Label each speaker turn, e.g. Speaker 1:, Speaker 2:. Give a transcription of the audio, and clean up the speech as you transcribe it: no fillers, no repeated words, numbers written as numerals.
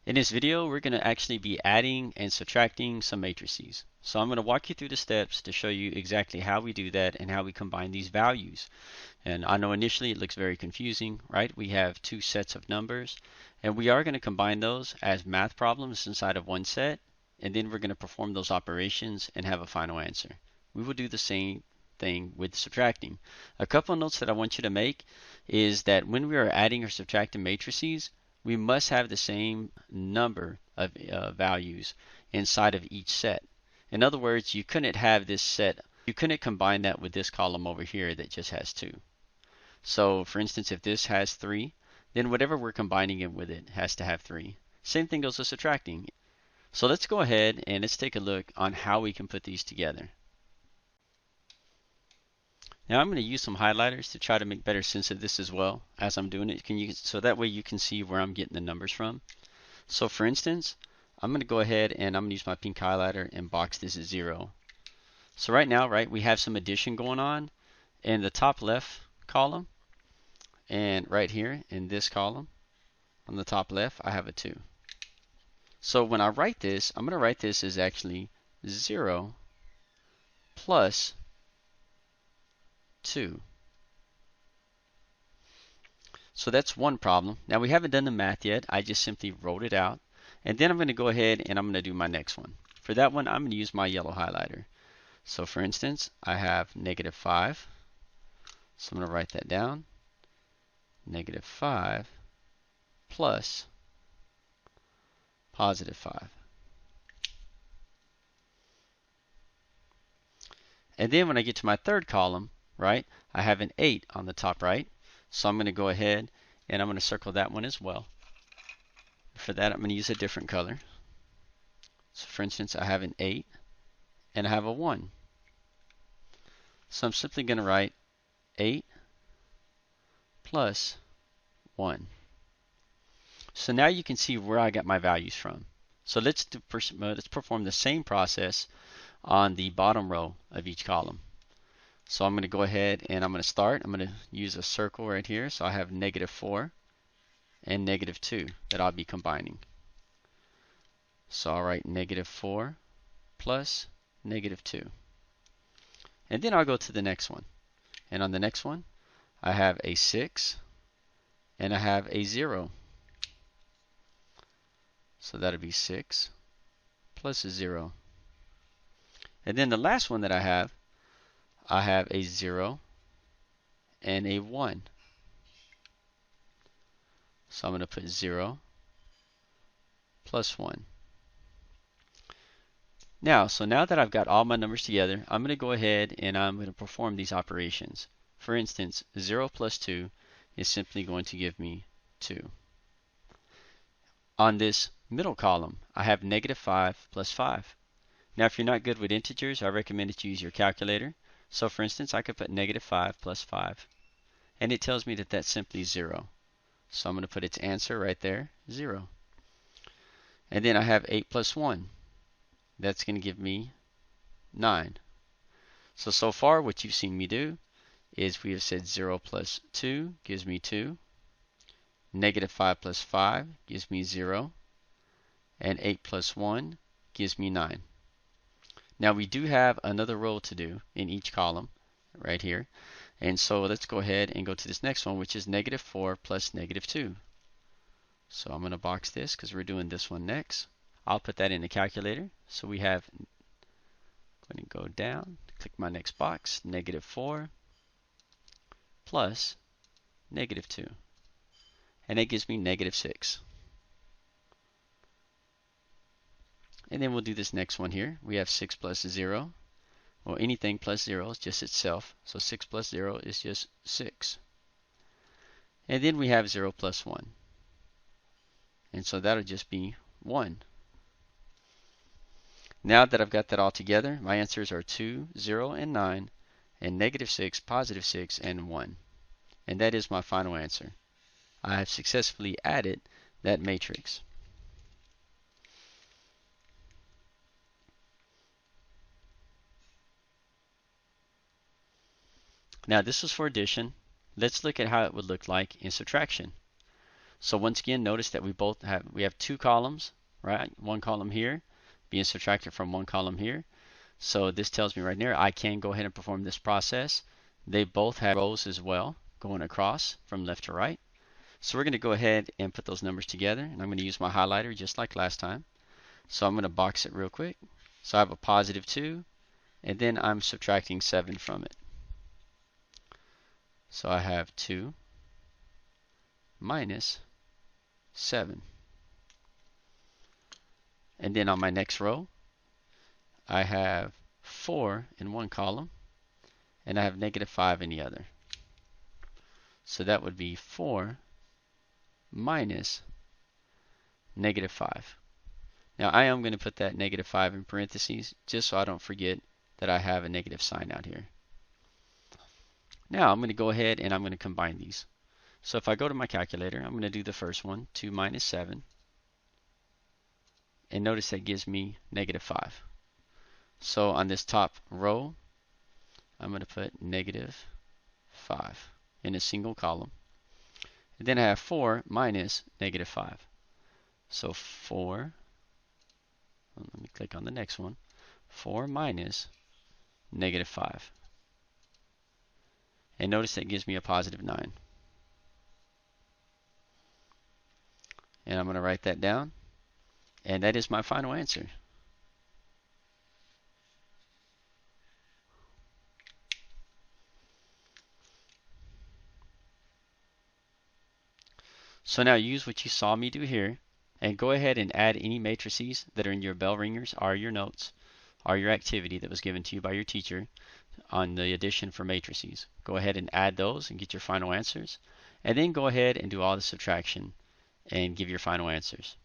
Speaker 1: In this video, we're going to actually be adding and subtracting some matrices. So I'm going to walk you through the steps to show you exactly how we do that and how we combine these values. And I know initially it looks very confusing, right? We have two sets of numbers, and we are going to combine those as math problems inside of one set, and then we're going to perform those operations and have a final answer. We will do the same thing with subtracting. A couple of notes that I want you to make is that when we are adding or subtracting matrices, we must have the same number of values inside of each set. In other words, you couldn't have this set, you couldn't combine that with this column over here that just has 2. So for instance, if this has 3, then whatever we're combining it with it has to have 3. Same thing goes with subtracting. So let's go ahead and let's take a look on how we can put these together. Now I'm going to use some highlighters to try to make better sense of this as well as I'm doing it. So that way you can see where I'm getting the numbers from. So for instance, I'm going to go ahead and I'm going to use my pink highlighter and box this at 0. So right now, right, we have some addition going on in the top left column, and right here in this column on the top left I have a 2. So when I write this, I'm going to write this as actually 0 plus 2. So that's one problem. Now we haven't done the math yet. I just simply wrote it out. And then I'm going to go ahead and I'm going to do my next one. For that one, I'm going to use my yellow highlighter. So for instance, I have -5. So I'm going to write that down. -5 plus +5. And then when I get to my third column, right, I have an 8 on the top right. So I'm going to go ahead and I'm going to circle that one as well. For that, I'm going to use a different color. So for instance, I have an 8 and I have a 1. So I'm simply going to write 8 plus 1. So now you can see where I got my values from. So let's perform the same process on the bottom row of each column. So I'm going to go ahead and I'm going to start. I'm going to use a circle right here. So I have -4 and -2 that I'll be combining. So I'll write -4 plus -2. And then I'll go to the next one. And on the next one, I have a 6 and I have a 0. So that'll be 6 plus a 0. And then the last one that I have a 0 and a 1. So I'm going to put 0 plus 1. Now that I've got all my numbers together, I'm going to go ahead and I'm going to perform these operations. For instance, 0 plus 2 is simply going to give me 2. On this middle column, I have -5 plus 5. Now if you're not good with integers, I recommend that you use your calculator. So for instance, I could put -5 plus 5. And it tells me that that's simply 0. So I'm going to put its answer right there, 0. And then I have 8 plus 1. That's going to give me 9. So far what you've seen me do is we have said 0 plus 2 gives me 2. -5 plus 5 gives me 0. And 8 plus 1 gives me 9. Now we do have another row to do in each column right here. And so let's go ahead and go to this next one, which is -4 plus -2. So I'm going to box this because we're doing this one next. I'll put that in the calculator. So we have, going to go down, click my next box, -4 plus -2. And that gives me -6. And then we'll do this next one here. We have 6 plus 0. Well, anything plus 0 is just itself. So 6 plus 0 is just 6. And then we have 0 plus 1. And so that'll just be 1. Now that I've got that all together, my answers are 2, 0, and 9, and -6, +6, and 1. And that is my final answer. I have successfully added that matrix. Now this was for addition. Let's look at how it would look like in subtraction. So once again, notice that we have two columns, right? One column here being subtracted from one column here. So this tells me right there I can go ahead and perform this process. They both have rows as well going across from left to right. So we're going to go ahead and put those numbers together, and I'm going to use my highlighter just like last time. So I'm going to box it real quick. So I have a positive 2, and then I'm subtracting 7 from it. So I have 2 minus 7. And then on my next row, I have 4 in one column, and I have negative 5 in the other. So that would be 4 minus negative 5. Now I am going to put that negative 5 in parentheses just so I don't forget that I have a negative sign out here. Now I'm going to go ahead and I'm going to combine these. So if I go to my calculator, I'm going to do the first one, 2 minus 7. And notice that gives me negative 5. So on this top row, I'm going to put negative 5 in a single column. And then I have 4 minus negative 5. So 4, let me click on the next one, 4 minus negative 5. And notice that gives me a positive 9. And I'm going to write that down. And that is my final answer. So now use what you saw me do here and go ahead and add any matrices that are in your bell ringers or your notes or your activity that was given to you by your teacher on the addition for matrices. Go ahead and add those and get your final answers, and then go ahead and do all the subtraction and give your final answers.